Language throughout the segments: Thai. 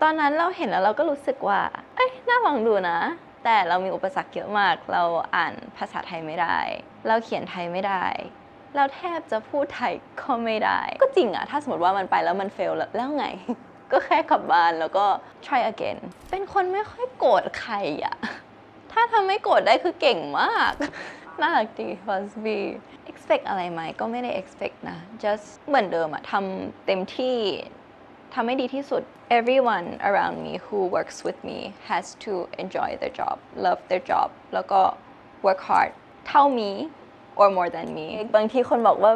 ตอนนั้นเราเห็นแล้วเราก็รู้สึกว่าเอ้ยน่าลองดูนะแต่เรามีอุปสรรคเยอะมากเราอ่านภาษาไทยไม่ได้เราเขียนไทยไม่ได้เราแทบจะพูดไทยก็ไม่ได้ก็จริงอะถ้าสมมติว่ามันไปแล้วมันเฟลแล้วไง ก็แค่กลับบ้านแล้วก็ try again เป็นคนไม่ค่อยโกรธใครอะถ้าทำไม่โกรธได้คือเก่งมากน่ารักดี Fosby expect อะไรไหมก็ไม่ได้ expect นะ just เหมือนเดิมอะทำเต็มที่ทำให้ดีที่สุด everyone around me who works with me has to enjoy their job love their job แล้วก็ work hard เท่า me or more than me บางทีคนบอกว่า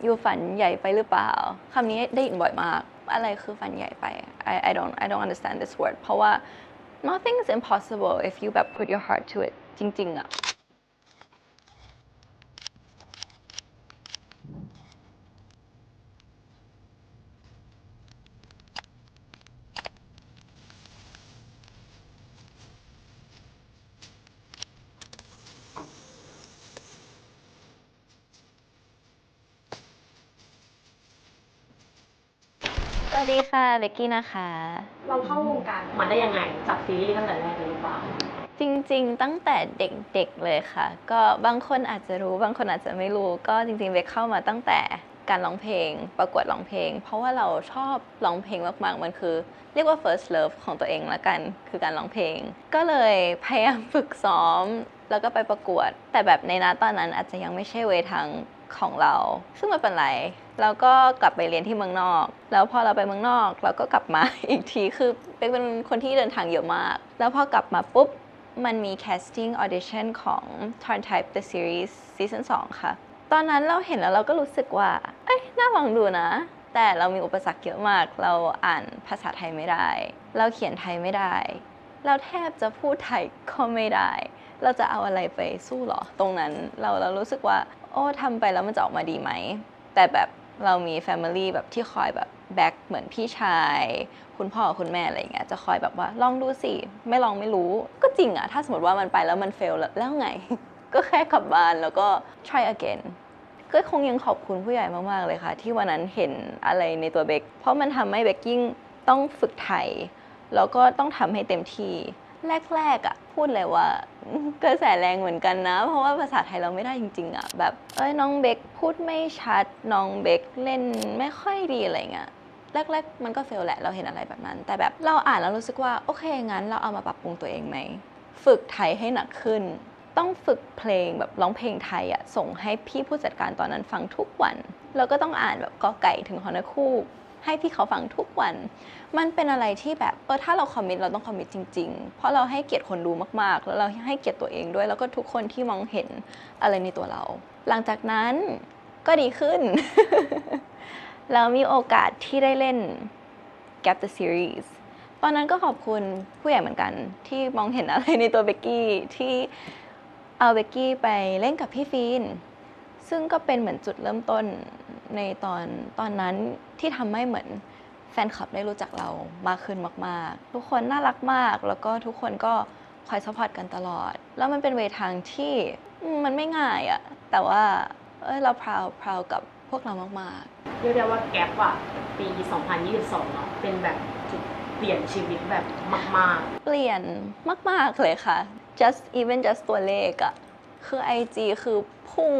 อยู่ฝันใหญ่ไปหรือเปล่าคำนี้ได้ยินบ่อยมากอะไรคือฝันใหญ่ไป I don't understand this word เพราะว่า nothing is impossible if you แบบ put your heart to it จริงๆอะสวัสดีค่ะเบกกี้นะคะเราเข้าวงการมาได้ยังไงจากซีรีส์ตั้งแต่แรกเลยหรือเปล่าจริงๆตั้งแต่เด็กๆเลยค่ะก็บางคนอาจจะรู้บางคนอาจจะไม่รู้ก็จริงๆเบกเข้ามาตั้งแต่การร้องเพลงประกวดร้องเพลงเพราะว่าเราชอบร้องเพลงมากๆมันคือเรียกว่า first love ของตัวเองละกันคือการร้องเพลงก็เลยพยายามฝึกซ้อมแล้วก็ไปประกวดแต่แบบในตอนนั้นอาจจะยังไม่ใช่เวทางของเราซึ่งไม่เป็นไรแล้วก็กลับไปเรียนที่เมืองนอกแล้วพอเราไปเมืองนอกเราก็กลับมา อีกทีคือเป็นคนที่เดินทางเยอะมากแล้วพอกลับมาปุ๊บมันมี casting audition ของ Turn Type The Series Season 2 ค่ะตอนนั้นเราเห็นแล้วเราก็รู้สึกว่าเอ้ยน่าลองดูนะแต่เรามีอุปสรรคเยอะมากเราอ่านภาษาไทยไม่ได้เราเขียนไทยไม่ได้เราแทบจะพูดไทยก็ไม่ได้เราจะเอาอะไรไปสู้หรอตรงนั้นเรารู้สึกว่าโอ้ทำไปแล้วมันจะออกมาดีไหมแต่แบบเรามี family แบบที่คอยแบบแบ็คเหมือนพี่ชายคุณพ่อคุณแม่อะไรอย่างเงี้ยจะคอยแบบว่าลองดูสิไม่ลองไม่รู้ก็จริงอะถ้าสมมติว่ามันไปแล้วมันเฟลแล้วไง ก็แค่กลับบ้านแล้วก็ try again ก็คงยังขอบคุณผู้ใหญ่มากๆเลยค่ะที่วันนั้นเห็นอะไรในตัวเบกเพราะมันทำให้เบกยิ่งต้องฝึกไทยแล้วก็ต้องทำให้เต็มที่แรกๆอ่ะพูดเลยว่ากระแสแรงเหมือนกันนะเพราะว่าภาษาไทยเราไม่ได้จริงๆอ่ะแบบน้องเบกพูดไม่ชัดน้องเบกเล่นไม่ค่อยดีอะไรเงี้ยแรกๆมันก็เฟลแหละเราเห็นอะไรแบบนั้นแต่แบบเราอ่านแล้วรู้สึกว่าโอเคงั้นเราเอามาปรับปรุงตัวเองไหมฝึกไทยให้หนักขึ้นต้องฝึกเพลงแบบร้องเพลงไทยอ่ะส่งให้พี่ผู้จัดการตอนนั้นฟังทุกวันแล้วก็ต้องอ่านแบบกอไก่ถึงฮอนคูกให้พี่เขาฟังทุกวันมันเป็นอะไรที่แบบถ้าเราคอมมิตเราต้องคอมมิตจริงๆเพราะเราให้เกียรติคนดูมากๆแล้วเราให้เกียรติตัวเองด้วยแล้วก็ทุกคนที่มองเห็นอะไรในตัวเราหลังจากนั้นก็ดีขึ้น แล้วมีโอกาสที่ได้เล่น Gap the Series ตอนนั้นก็ขอบคุณผู้ใหญ่เหมือนกันที่มองเห็นอะไรในตัวเบกกี้ที่เอาเบกกี้ไปเล่นกับพี่ฟีนซึ่งก็เป็นเหมือนจุดเริ่มต้นในตอนนั้นที่ทำให้เหมือนแฟนคลับได้รู้จักเรามากขึ้นมากๆทุกคนน่ารักมากแล้วก็ทุกคนก็คอยซัพพอร์ตกันตลอดแล้วมันเป็นเวทางที่มันไม่ง่ายอะแต่ว่าเราพราวกับพวกเรามากๆเรียกได้ว่าแก๊ปอะปี 2022เนาะเป็นแบบจุดเปลี่ยนชีวิตแบบมากเปลี่ยนมากๆเลยค่ะ just ตัวเลขอะคือ IG คือพุ่ง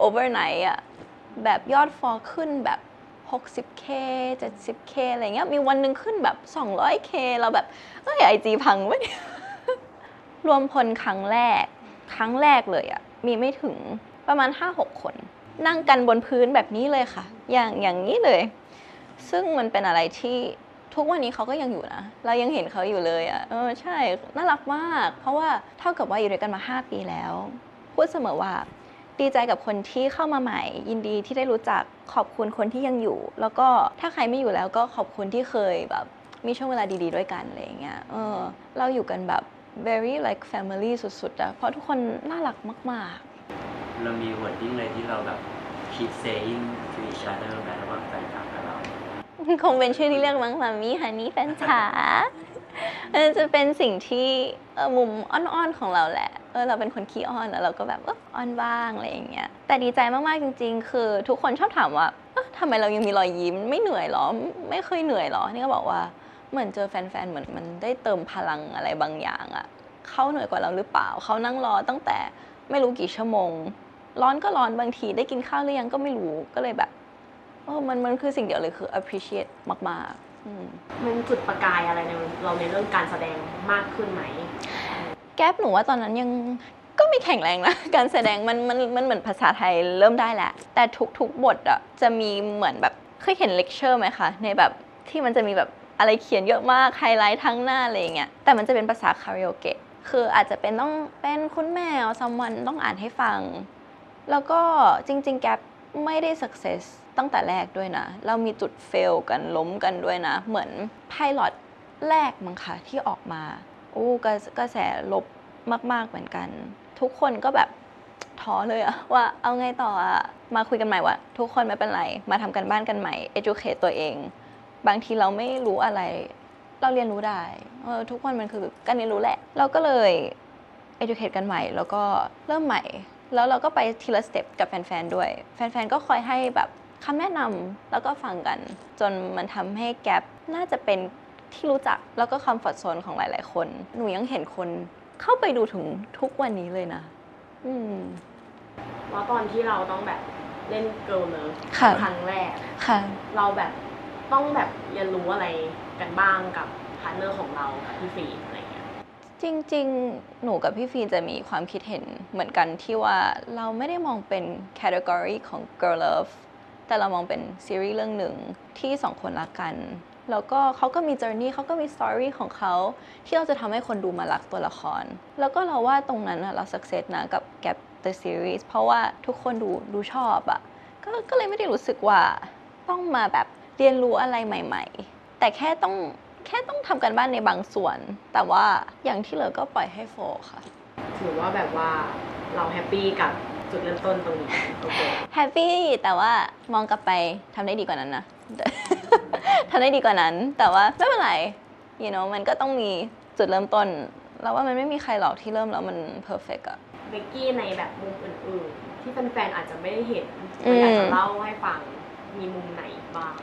overnight อะแบบยอดฟอลขึ้นแบบ 60K 70K อะไรเงี้ยมีวันหนึ่งขึ้นแบบ 200K เราแบบIG พังวะเนี่ย รวมพลครั้งแรกเลยอะมีไม่ถึงประมาณ 5-6 คนนั่งกันบนพื้นแบบนี้เลยค่ะอย่างนี้เลย ซึ่งมันเป็นอะไรที่ทุกวันนี้เขาก็ยังอยู่นะเรายังเห็นเขาอยู่เลยอะใช่น่ารักมากเพราะว่าเท่ากับว่าอยู่ด้วยกันมา5 ปีแล้วพูดเสมอว่าดีใจกับคนที่เข้ามาใหม่ยินดีที่ได้รู้จักขอบคุณคนที่ยังอยู่แล้วก็ถ้าใครไม่อยู่แล้วก็ขอบคุณที่เคยแบบมีช่วงเวลาดีๆด้วยกันอะไรอย่างเงี้ยเราอยู่กันแบบ very like family สุดๆอะเพราะทุกคนน่ารักมากๆเรามี wording เลยที่เราแบบ keep saying to each other แบบระหว่างแฟนคลับกับเราคงเป็นชื่อที่เรียกมั้งมามี่ฮันนี่แฟนจ๋าจะเป็นสิ่งที่มุมอ้อนๆของเราแหละเราเป็นคนขี้อ้อนแล้วเราก็แบบอ้อนบ้างอะไรอย่างเงี้ยแต่ดีใจมากๆจริงๆคือทุกคนชอบถามว่าทำไมเรายังมีรอยยิ้มไม่เหนื่อยหรอไม่เคยเหนื่อยหรอนี่ก็บอกว่า เหมือนเจอแฟนๆเหมือนมันได้เติมพลังอะไรบางอย่างอะเขาเหนื่อยกว่าเราหรือเปล่าเขานั่งรอตั้งแต่ไม่รู้กี่ชั่วโมงร้อนก็ร้อนบางทีได้กินข้าวหรือยังก็ไม่รู้ก็เลยแบบมันคือสิ่งเดียวเลยคือ appreciate มากๆมันจุดประกายอะไรในเราในเรื่องการแสดงมากขึ้นไหมแก๊ปหนูว่าตอนนั้นยังก็ไม่แข็งแรงนะ การแสดงมันเหมือนภาษาไทยเริ่มได้แหละแต่ทุกบทอะจะมีเหมือนแบบเคยเห็นเลคเชอร์ไหมคะในแบบที่มันจะมีแบบอะไรเขียนเยอะมากไฮไลท์ทั้งหน้าอะไรอย่างเงี้ยแต่มันจะเป็นภาษาคาริโอเกะคืออาจจะเป็นต้องเป็นคุณแม่ซัมวันต้องอ่านให้ฟังแล้วก็จริงๆแก๊ปไม่ได้ success ตั้งแต่แรกด้วยนะเรามีจุดเฟลกันล้มกันด้วยนะเหมือนไพลอตแรกมั้งคะที่ออกมากระแสลบมากๆเหมือนกันทุกคนก็แบบท้อเลยอะว่าเอาไงต่ออะมาคุยกันใหม่ว่าทุกคนไม่เป็นไรมาทำกันบ้านกันใหม่ educate ตัวเองบางทีเราไม่รู้อะไรเราเรียนรู้ได้ทุกคนมันคือการเรียนรู้แหละเราก็เลย educate กันใหม่แล้วก็เริ่มใหม่แล้วเราก็ไปทีละสเต็ปกับแฟนๆด้วยแฟนๆก็คอยให้แบบคำแนะนำแล้วก็ฟังกันจนมันทำให้แก๊ปน่าจะเป็นที่รู้จักแล้วก็คอมฟอร์ตโซนของหลายๆคนหนูยังเห็นคนเข้าไปดูถึงทุกวันนี้เลยนะแล้วตอนที่เราต้องแบบเล่นเกิร์ลเลิฟครั้งแรกเราแบบต้องแบบเรียนรู้อะไรกันบ้างกับพาร์ทเนอร์ของเรากับพี่ฟีอะไรเงี้ยจริงๆหนูกับพี่ฟีจะมีความคิดเห็นเหมือนกันที่ว่าเราไม่ได้มองเป็นแคตตากรีของ Girl Love แต่เรามองเป็นซีรีส์เรื่องหนึ่งที่สองคนรักกันแล้วก็เขาก็มี journey เขาก็มี story ของเขาที่เราจะทำให้คนดูมารักตัวละครแล้วก็เราว่าตรงนั้นเรา success นะกับ Gap the series เพราะว่าทุกคนดูชอบอ่ะก็เลยไม่ได้รู้สึกว่าต้องมาแบบเรียนรู้อะไรใหม่ๆแต่แค่ต้องทำกันบ้านในบางส่วนแต่ว่าอย่างที่เหลือก็ปล่อยให้โฟค่ะถือว่าแบบว่าเราแฮปปี้กับจุดเริ่มต้นตรงนี้โอเคแฮปปี้แต่ว่ามองกลับไปทำได้ดีกว่านั้นนะ ทำได้ดีกว่านั้นแต่ว่าไม่เป็นไร มันก็ต้องมีจุดเริ่มต้นแล้วว่ามันไม่มีใครหรอกที่เริ่มแล้วมันเพอร์เฟกต์อะเบกกี้ในแบบมุมอื่นๆที่แฟนๆอาจจะไม่ได้เห็นอยากจะเล่าให้ฟังมีมุมไหนบ้าง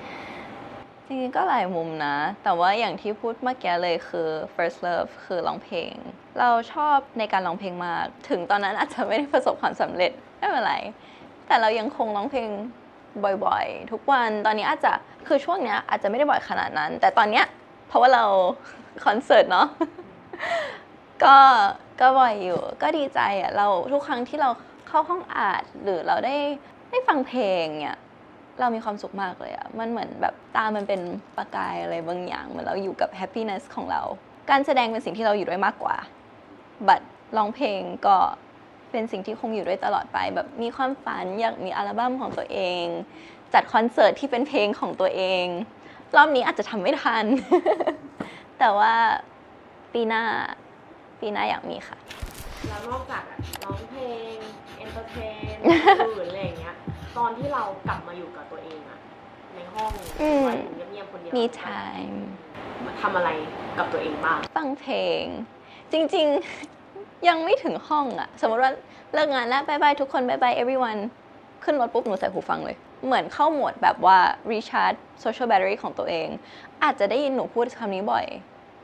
จริงๆก็หลายมุมนะแต่ว่าอย่างที่พูดเมื่อกี้เลยคือ first love คือร้องเพลงเราชอบในการร้องเพลงมากถึงตอนนั้นอาจจะไม่ได้ประสบความสำเร็จไม่เป็นไรแต่เรายังคงร้องเพลงบ่อยๆทุกวันตอนนี้อาจจะคือช่วงเนี้ยอาจจะไม่ได้บ่อยขนาดนั้นแต่ตอนเนี้ยเพราะว่าเราคอนเสิร์ตเนาะก็บ่อยอยู่ก็ดีใจอ่ะเราทุกครั้งที่เราเข้าห้องอัดหรือเราได้ฟังเพลงเนี่ยเรามีความสุขมากเลยอ่ะมันเหมือนแบบตามันเป็นประกายอะไรบางอย่างเหมือนเราอยู่กับแฮปปี้เนสของเราการแสดงเป็นสิ่งที่เราอยู่ด้วยมากกว่าบัดร้องเพลงก็เป็นสิ่งที่คงอยู่ด้วยตลอดไปแบบมีความฝันอยากมีอัลบั้มของตัวเองจัดคอนเสิร์ตที่เป็นเพลงของตัวเองรอบนี้อาจจะทำไม่ทัน แต่ว่าปีหน้าอยากมีค่ะแล้วนอกจากร้องเพลงเอนเตอร์เทนอื่นอะไรอย่างเงี้ยตอนที่เรากลับมาอยู่กับตัวเองอะในห้องว่าอยู่เงียบๆคนเดียวมี time ทำอะไรกับตัวเองบ้างฟังเพลงจริงๆยังไม่ถึงห้องอะสมมติว่าเลิกงานแล้วบายบายทุกคนบายบาย everyone ขึ้นรถปุ๊บหนูใส่หูฟังเลยเหมือนเข้าโหมดแบบว่า recharge social battery ของตัวเองอาจจะได้ยินหนูพูดคำนี้บ่อย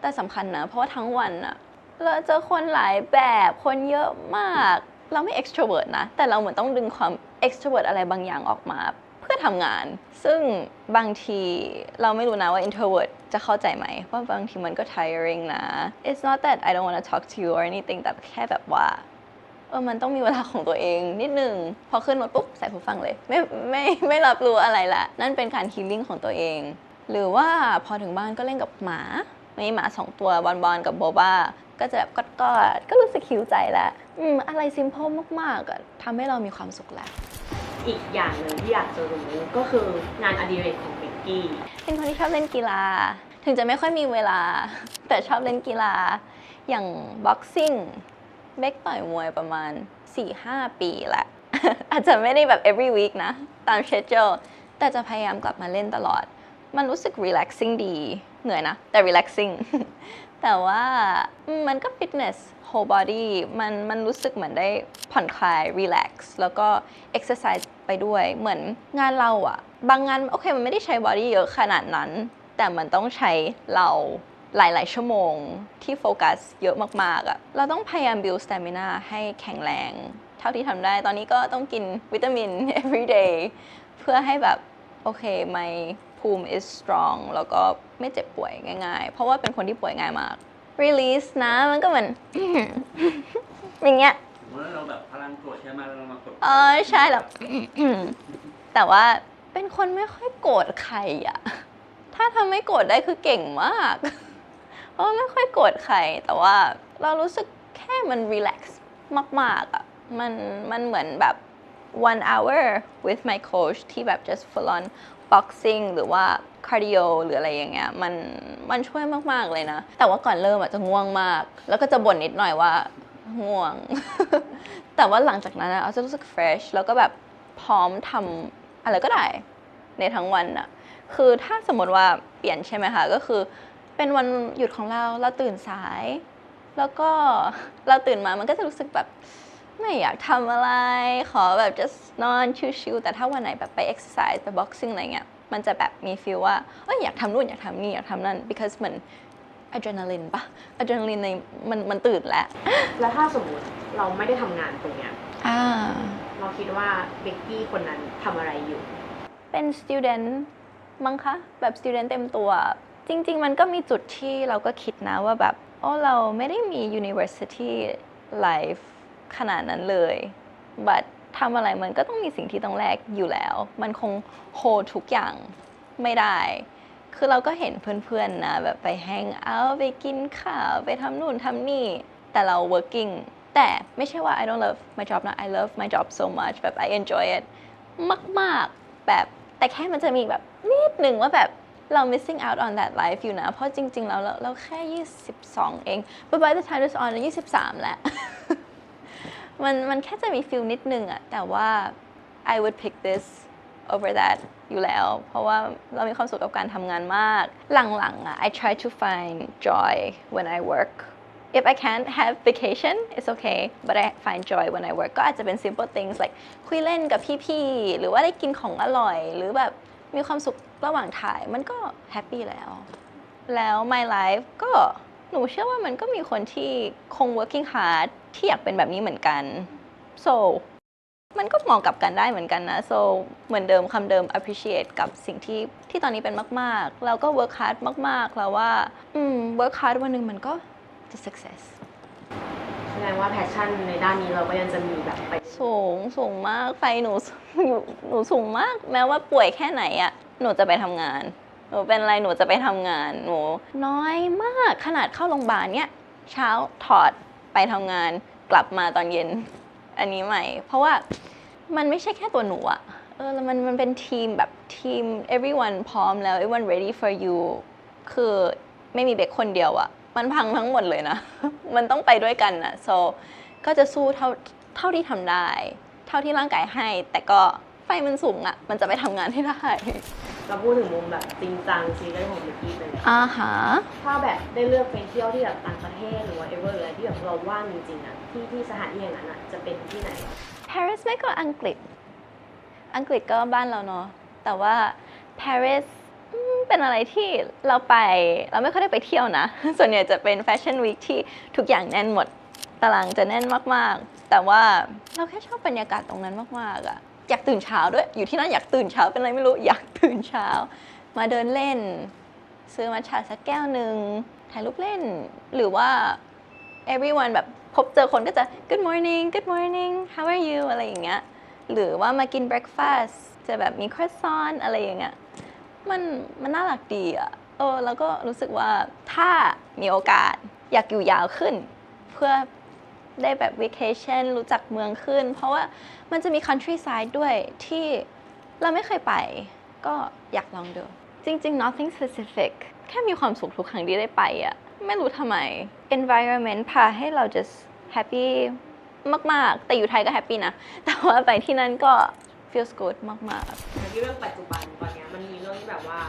แต่สำคัญนะเพราะว่าทั้งวันอะเราเจอคนหลายแบบคนเยอะมากเราไม่ extrovert นะแต่เราเหมือนต้องดึงความ extrovert อะไรบางอย่างออกมาเพื่อทำงานซึ่งบางทีเราไม่รู้นะว่า introvert จะเข้าใจไหมว่าบางทีมันก็ tiring นะ it's not that I don't want to talk to you or anything แต่แค่แบบว่ามันต้องมีเวลาของตัวเองนิดนึงพอขึ้นรถปุ๊บใส่หูฟังเลยไม่รับรู้อะไรละนั่นเป็นการ healing ของตัวเองหรือว่าพอถึงบ้านก็เล่นกับหมามีหมา2ตัวบอนกับโบบ้าก็จะแบบกอดก็รู้สึกหิวใจแล้วอะไร simple มากๆทำให้เรามีความสุขแล้วอีกอย่างหนึ่งที่อยากจะรู้ก็คืองานอดิเรกของเบกกี้เป็นคนที่ชอบเล่นกีฬาถึงจะไม่ค่อยมีเวลาแต่ชอบเล่นกีฬาอย่างบ็อกซิ่งเบกต่อยมวยประมาณ 4-5 ปีแหละ อาจจะไม่ได้แบบ every week นะตาม schedule แต่จะพยายามกลับมาเล่นตลอดมันรู้สึก relaxing ดีเหนื่อยนะแต่ relaxing แต่ว่ามันก็ fitness whole body มันรู้สึกเหมือนได้ผ่อนคลาย relax แล้วก็ exercise ไปด้วยเหมือนงานเราอะบางงานโอเคมันไม่ได้ใช้ body เยอะขนาดนั้น แต่มันต้องใช้เราหลายๆชั่วโมงที่โฟกัสเยอะมากๆอะเราต้องพยายาม build stamina ให้แข็งแรงเท่าที่ทำได้ตอนนี้ก็ต้องกินวิตามิน every day เพื่อให้แบบโอเคmyภูมิ is strong แล้วก็ไม่เจ็บป่วยง่ายๆเพราะว่าเป็นคนที่ป่วยง่ายมาก release นะมันก็เหมือน อย่างเงี้ยเมื่อเราแบบพลังโกรธใช่ไหมเรามากดใช่แล้ว แต่ว่าเป็นคนไม่ค่อยโกรธใครอะถ้าทำไม่โกรธได้คือเก่งมาก เพราะไม่ค่อยโกรธใครแต่ว่าเรารู้สึกแค่มัน relax มากๆอะมันเหมือนแบบ one hour with my coach ที่แบบ just full on boxing หรือว่า cardio หรืออะไรอย่างเงี้ยมันช่วยมากๆเลยนะแต่ว่าก่อนเริ่มอะจะง่วงมากแล้วก็จะบ่นนิดหน่อยว่าง่วง แต่ว่าหลังจากนั้นเราจะรู้สึก fresh แล้วก็แบบพร้อมทำอะไรก็ได้ในทั้งวันอะคือถ้าสมมติว่าเปลี่ยนใช่ไหมคะก็คือเป็นวันหยุดของเราตื่นสายแล้วก็เราตื่นมามันก็จะรู้สึกแบบไม่อยากทำอะไรขอแบบ just นอนชิลๆแต่ถ้าวันไหนแบบไป exercise ไป boxing อะไรเงี้ยมันจะแบบมี feel ว่าอยากทำนู่นอยากทำนี่อยากทำนั่น because เหมือนอะดรีนาลินปะอะดรีนาลินในมันตื่นแล้วถ้าสมมติเราไม่ได้ทำงานตรงเนี้ยเราคิดว่าเบกกี้คนนั้นทำอะไรอยู่เป็น student มั้งคะแบบ student เต็มตัวจริงๆมันก็มีจุดที่เราก็คิดนะว่าแบบเราไม่ได้มี university life ขนาดนั้นเลย but ทำอะไรมันก็ต้องมีสิ่งที่ต้องแลกอยู่แล้วมันคงโฮทุกอย่างไม่ได้คือเราก็เห็นเพื่อนๆนะแบบไปแฮงเอาท์ไปกินข้าวไปทำนู่นทำนี่แต่เรา working แต่ไม่ใช่ว่า I don't love my job นะ I love my job so much แบบ I enjoy it มากๆแบบแต่แค่มันจะมีแบบนิดนึงว่าแบบเรา missing out on that life อยู่นะเพราะจริงๆแล้วเราแค่22เอง but by the time this on 23แล้ว มันแค่จะมี feel นิดนึงอะแต่ว่า I would pick this over that อยู่แล้วเพราะว่าเรามีความสุขกับการทำงานมากหลังๆI try to find joy when I work if I can't have vacation it's okay but I find joy when I work ก็อาจจะเป็น simple things like คุยเล่นกับพี่ๆหรือว่าได้กินของอร่อยหรือแบบมีความสุขระหว่างถ่ายมันก็แฮปปี้แล้ว my life ก็หนูเชื่อว่ามันก็มีคนที่คง working hard ที่อยากเป็นแบบนี้เหมือนกัน soมันก็มองกลับกันได้เหมือนกันนะ so เหมือนเดิมคำเดิม appreciate กับสิ่งที่ตอนนี้เป็นมากๆแล้วก็ work hard มากๆแล้วว่าwork hard วันหนึ่งมันก็จะ success แสดงว่าแพชชั่นในด้านนี้เราก็ยังจะมีแบบไปสูงมากไฟหนูสูงมากแม้ว่าป่วยแค่ไหนอะหนูจะไปทำงานหนูเป็นอะไรหนูจะไปทำงานหนูน้อยมากขนาดเข้าโรงพยาบาลเนี้ยเช้าถอดไปทำงานกลับมาตอนเย็นอันนี้ใหม่เพราะว่ามันไม่ใช่แค่ตัวหนูอะแล้วมันเป็นทีมแบบทีม everyone พร้อมแล้ว everyone ready for you คือไม่มีเบคคนเดียวอะมันพังทั้งหมดเลยนะ มันต้องไปด้วยกันนะ so ก็จะสู้เท่าที่ทำได้เท่าที่ร่างกายให้แต่ก็ไฟมันสูงอะมันจะไปทำงานให้ได้เราพูดถึงมุมแบบจริงจังซีเรียสของเบกกี้เลยถ้าแบบได้เลือกไปเที่ยวที่แบบต่างประเทศหรือว่า ever อะไรที่แบบเราว่างจริงๆอะที่สถานที่อย่างนั้นอะจะเป็นที่ไหน Paris ไม่ก็อังกฤษก็บ้านเราเนาะแต่ว่า Paris เป็นอะไรที่เราไม่ค่อยได้ไปเที่ยวนะส่วนใหญ่จะเป็นแฟชั่นวีคที่ทุกอย่างแน่นหมดตารางจะแน่นมากๆแต่ว่าเราแค่ชอบบรรยากาศตรงนั้นมากๆอะอยากตื่นเช้าด้วยอยู่ที่นั่นอยากตื่นเช้าเป็นอะไรไม่รู้อยากตื่นเช้ามาเดินเล่นซื้อมัทฉะสักแก้วหนึ่งถ่ายรูปเล่นหรือว่า everyone แบบพบเจอคนก็จะ good morning how are you อะไรอย่างเงี้ยหรือว่ามากิน breakfast จะแบบมี croissant อะไรอย่างเงี้ยมันน่ารักดีอ่ะแล้วก็รู้สึกว่าถ้ามีโอกาสอยากอยู่ยาวขึ้นเพื่อได้แบบ vacation รู้จักเมืองขึ้นเพราะว่ามันจะมี countryside ด้วยที่เราไม่เคยไปก็อยากลองดูจริงๆ nothing specific แค่มีความสุขทุกครั้งที่ได้ไปอ่ะไม่รู้ทำไม environment พาให้เรา just happy มากๆแต่อยู่ไทยก็แฮปปี้นะแต่ว่าไปที่นั่นก็ feels good มากๆที่เรื่องปัจจุบันตอนนี้มันมีเรื่องที่แบบว่า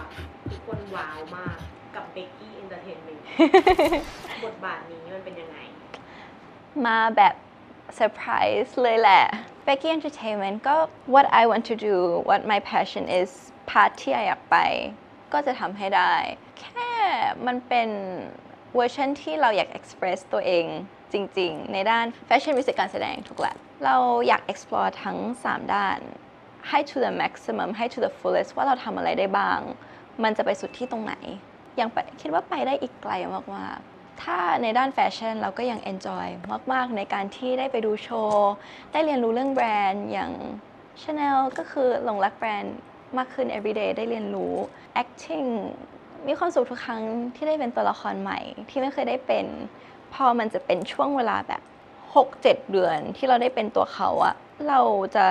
ทุกคนว้าวมากกับเบกกี้เอนเตอร์เทนเมนต์บทบาทนี้มันเป็นยังไงมาแบบเซอร์ไพรส์เลยแหละ Becky Entertainment ก็ what I want to do what my passion is พาร์ทที่อยากไป ก็จะทำให้ได้แค่มันเป็นเวอร์ชันที่เราอยาก express ตัวเองจริงๆในด้านแฟชั่นมิวสิกการแสดงทุกแหละเราอยาก explore ทั้ง3ด้านให้ to the maximum ให้ to the fullest ว่าเราทำอะไรได้บ้างมันจะไปสุดที่ตรงไหนยังคิดว่าไปได้อีกไกลมากๆถ้าในด้านแฟชั่นเราก็ยัง enjoy มากๆในการที่ได้ไปดูโชว์ได้เรียนรู้เรื่องแบรนด์อย่าง Chanel ก็คือหลงรักแบรนด์มากขึ้น everyday ได้เรียนรู้ acting มีความสุขทุกครั้งที่ได้เป็นตัวละครใหม่ที่ไม่เคยได้เป็นพอมันจะเป็นช่วงเวลาแบบ 6-7 เดือนที่เราได้เป็นตัวเขาอะเราจะ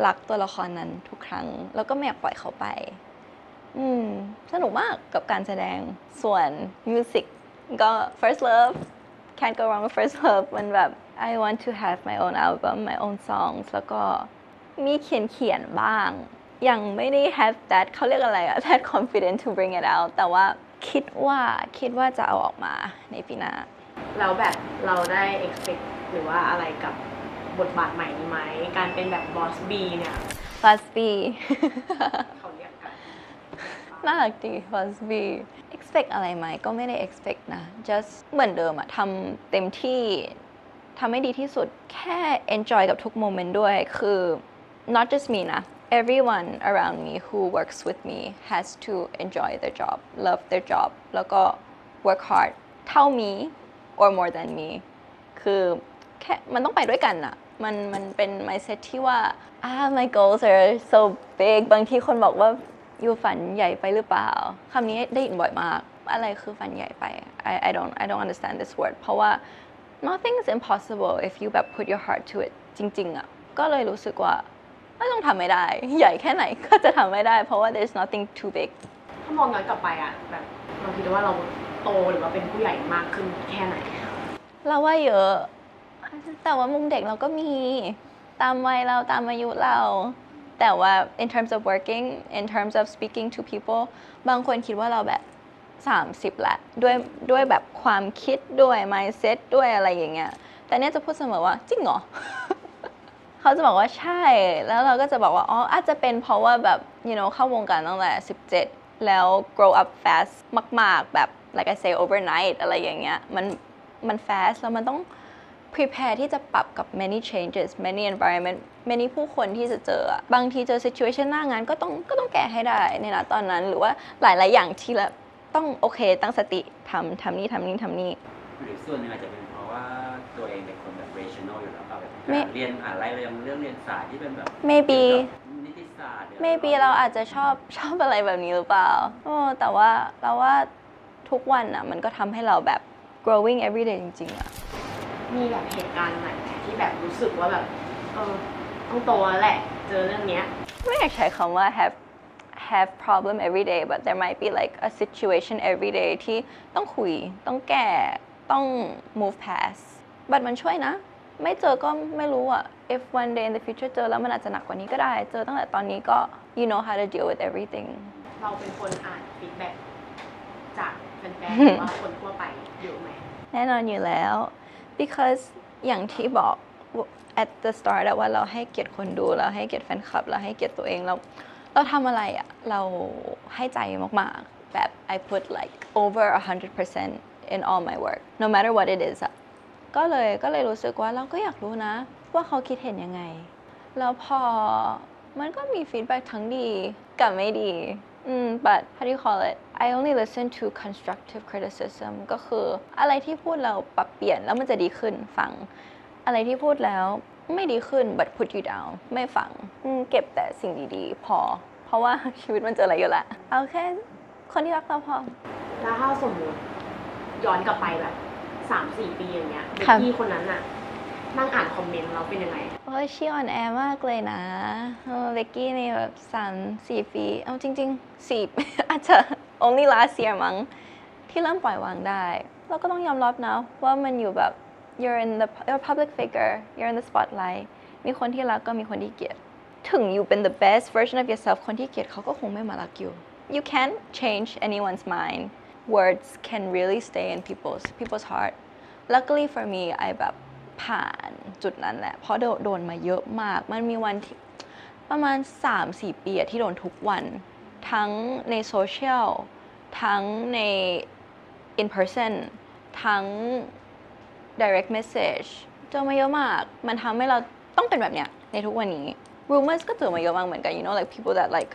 รักตัวละครนั้นทุกครั้งแล้วก็ไม่อยากปล่อยเขาไปสนุกมากกับการแสดงส่วนมิวสิกก็ first love can't go wrong with first love มันแบบ I want to have my own album my own songs แล้วก็มีเขียนบ้างยังไม่ได้ have that เขาเรียกอะไรอะ that confidence to bring it out แต่ว่าคิดว่าจะเอาออกมาในปีหน้าแล้วแบบเราได้ expect หรือว่าอะไรกับบทบาทใหม่นี้ไหมการเป็นแบบบอสบีเนี่ยบอสบีเขาเรียกกันน่ารักดีบอสบี expect อะไรไหมก็ไม่ได้ expect นะ just เหมือนเดิมอะทำเต็มที่ทำให้ดีที่สุดแค่ enjoy กับทุกโมเมนต์ด้วยคือ not just me นะ everyone around me who works with me has to enjoy their job love their job แล้วก็ work hard เท่า me or more than me คือแค่มันต้องไปด้วยกันอะมันเป็น mindset ที่ว่าmy goals are so big บางทีคนบอกว่าอยู่ฝันใหญ่ไปหรือเปล่าคำนี้ได้ยินบ่อยมากอะไรคือฝันใหญ่ไป I don't understand this word เพราะว่า nothing is impossible if you แบบ put your heart to it จริงๆอะก็เลยรู้สึกว่าไม่ต้องทำไม่ได้ใหญ่แค่ไหนก็จะทำไม่ได้เพราะว่า there's nothing too big ถ้ามองย้อนกลับไปอะแบบเราคิดว่าเราโตหรือว่าเป็นผู้ใหญ่มากขึ้นแค่ไหนเราว่าเยอะแต่ว่ามุมเด็กเราก็มีตามวัยเราตามอายุเราแต่ว่า in terms of working in terms of speaking to people บางคนคิดว่าเราแบบ30ละด้วยแบบความคิดด้วย mindset ด้วยอะไรอย่างเงี้ยแต่เนี่ยจะพูดเสมอว่าจริงเหรอ เขาจะบอกว่าใช่แล้วเราก็จะบอกว่าอ๋ออาจจะเป็นเพราะว่าแบบ you know เข้าวงการตั้งแต่17แล้ว grow up fast มากๆแบบ like I say overnight อะไรอย่างเงี้ยมัน fast แล้วมันต้อง prepare ที่จะปรับกับ many changes many environment many ผู้คนที่จะเจอบางทีเจอ situation หน้างานก็ต้องแก้ให้ได้ในตอนนั้นหรือว่าหลายๆอย่างที่ละต้องโอเคตั้งสติทำนี่หรือส่วนนึงอาจจะเป็นเพราะว่าตัวเองเป็นคนแบบ rational อยู่แล้วแบบเรียนอะไรเรายังเรื่องเรียนศาสตร์ที่เป็นแบบ maybe นิติศาสตร์ maybe เราอาจจะชอบอะไรแบบนี้หรือเปล่าแต่ว่าเราว่าทุกวันอ่ะมันก็ทำให้เราแบบ growing everyday จริงๆอ่ะมีแบบเหตุการณ์ไหนที่แบบรู้สึกว่าแบบต้องโตแล้วแหละเจอเรื่องเนี้ยไม่อยากใช้คำว่า have problem every day but there might be like a situation every day ที่ต้องคุยต้องแก้ต้อง move past but มันช่วยนะไม่เจอก็ไม่รู้อ่ะ if one day in the future เจอแล้วมันอาจจะหนักกว่านี้ก็ได้เจอตั้งแต่ตอนนี้ก็ you know how to deal with everything เราเป็นคนอ่านฟีดแบ็กจากแฟนๆหรือว่าคนทั่วไปเยอะไหมแน่นอนอยู่แล้ว because อย่างที่บอก at the start ว่าเราให้เกียรติคนดูเราให้เกียรติแฟนคลับเราให้เกียรติตัวเองเราทำอะไรอ่ะเราให้ใจมากๆแบบ I put like over 100% in all my work no matter what it is อ่ะก็เลยรู้สึกว่าเราก็อยากรู้นะว่าเขาคิดเห็นยังไงแล้วพอมันก็มีฟีดแบ็กทั้งดีกับไม่ดีbut how do you call it I only listen to constructive criticism ก็คืออะไรที่พูดเราปรับเปลี่ยนแล้วมันจะดีขึ้นฟังอะไรที่พูดแล้วไม่ดีขึ้น but put you down ไม่ฟังเก็บแต่สิ่งดีๆเพราะว่าชีวิตมันเจออะไรอยู่ละเอาแค่คนที่รักเราพอแล้วถ้าสมมติย้อนกลับไปแบบ 3-4 ปีอย่างเงี้ยเด็กพี่คนนั้นน่ะนั่งอ่านคอมเมนต์เราเป็นยังไงชีอ่อนแอมากเลยนะเบกกี้นี่แบบ3-4 ปีเอาจริงๆ4 อาจจะ only last year มั้งที่เริ่มปล่อยวางได้เราก็ต้องยอมรับนะว่ามันอยู่แบบ you're a public figure you're in the spotlight มีคนที่รักก็มีคนที่เกลียดถึงอยู่เป็น the best version of yourself คนที่เกลียดเขาก็คงไม่มารักอยู่ you can't change anyone's mind words can really stay in people's heart luckily for me I แบบผ่านจุดนั้นแหละเพราะโดนมาเยอะมากมันมีวันที่ประมาณ 3-4 ปีที่โดนทุกวัน ทั้งในโซเชียลทั้งใน in person ทั้ง direct message เจอมาเยอะมากมันทำให้เราต้องเป็นแบบเนี้ยในทุกวันนี้ rumors ก็เจอมาเยอะมากเหมือนกัน you know like people that like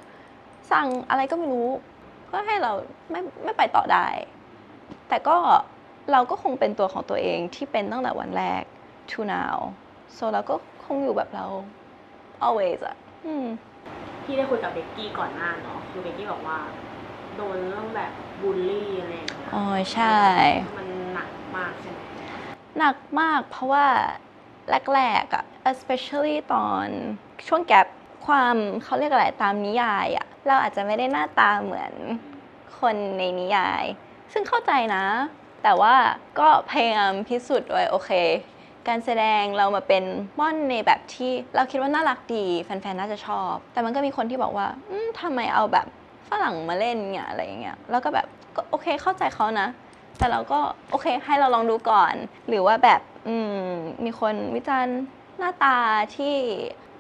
สั่งอะไรก็ไม่รู้ก็ให้เราไม่ไปต่อได้แต่ก็เราก็คงเป็นตัวของตัวเองที่เป็นตั้งแต่วันแรก to now so เราก็คงอยู่แบบเรา always อะที่ได้คุยกับเบกกี้ก่อนหน้าเนาะคือเบกกี้บอกว่าโดนเรื่องแบบบูลลี่อะไรอย่างเงี้ยอ๋อใช่มันหนักมากใช่ไหมหนักมากเพราะว่าแรกๆอะ especially ตอนช่วงแกปความเขาเรียกอะไรตามนิยายอะเราอาจจะไม่ได้หน้าตาเหมือนคนในนิยายซึ่งเข้าใจนะแต่ว่าก็พยายามพิสูจน์ด้วยโอเคการแสดงเรามาเป็นม่อนในแบบที่เราคิดว่าน่ารักดีแฟนๆน่าจะชอบแต่มันก็มีคนที่บอกว่าทำไมเอาแบบฝรั่งมาเล่นเนี่ยอะไรอย่างเงี้ยแล้วก็แบบก็โอเคเข้าใจเขานะแต่เราก็โอเคให้เราลองดูก่อนหรือว่าแบบมีคนวิจารณ์หน้าตาที่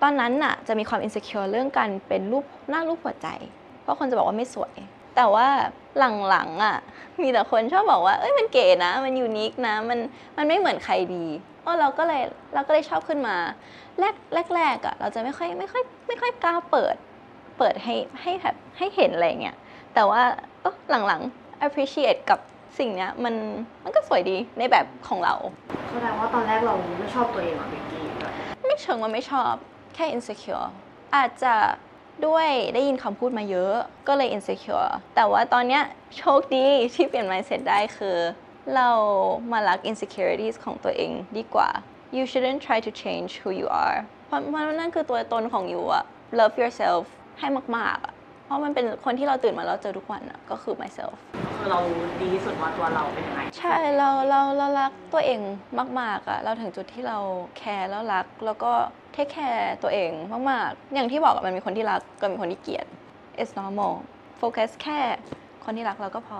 ตอนนั้นน่ะจะมีความ insecure เรื่องการเป็นรูปหน้ารูปหัวใจเพราะคนจะบอกว่าไม่สวยแต่ว่าหลังๆอ่ะมีแต่คนชอบบอกว่าเอ้ยมันเก๋นะมันยูนิคนะมันไม่เหมือนใครดีเราก็เลยชอบขึ้นมาแรกอ่ะเราจะไม่ค่อยกล้าเปิดให้แบบให้เห็นอะไรเงี้ยแต่ว่าหลังๆ appreciate กับสิ่งเนี้ยมันก็สวยดีในแบบของเราแสดงว่าตอนแรกเราไม่ชอบตัวเองหรอเบกกี้ไม่เชิงว่าไม่ชอบแค่ insecure อาจจะด้วยได้ยินคำพูดมาเยอะก็เลย insecure แต่ว่าตอนเนี้ยโชคดีที่เปลี่ยน mindset ได้คือเรามารัก insecurities ของตัวเองดีกว่า you shouldn't try to change who you are เพราะนั่นคือตัวตนของ you อะ love yourself ให้มากๆอะเพราะมันเป็นคนที่เราตื่นมาแล้วเจอทุกวันอะก็คือ myself คือเราดีที่สุดว่าตัวเราเป็นยังไงใช่เรารักตัวเองมากๆอะเราถึงจุดที่เราแคร์แล้วรักแล้วก็เทคแคร์ตัวเองมากๆอย่างที่บอกมันมีคนที่รักก็มีคนที่เกลียด it's normal โฟกัสแค่คนที่รักเราก็พอ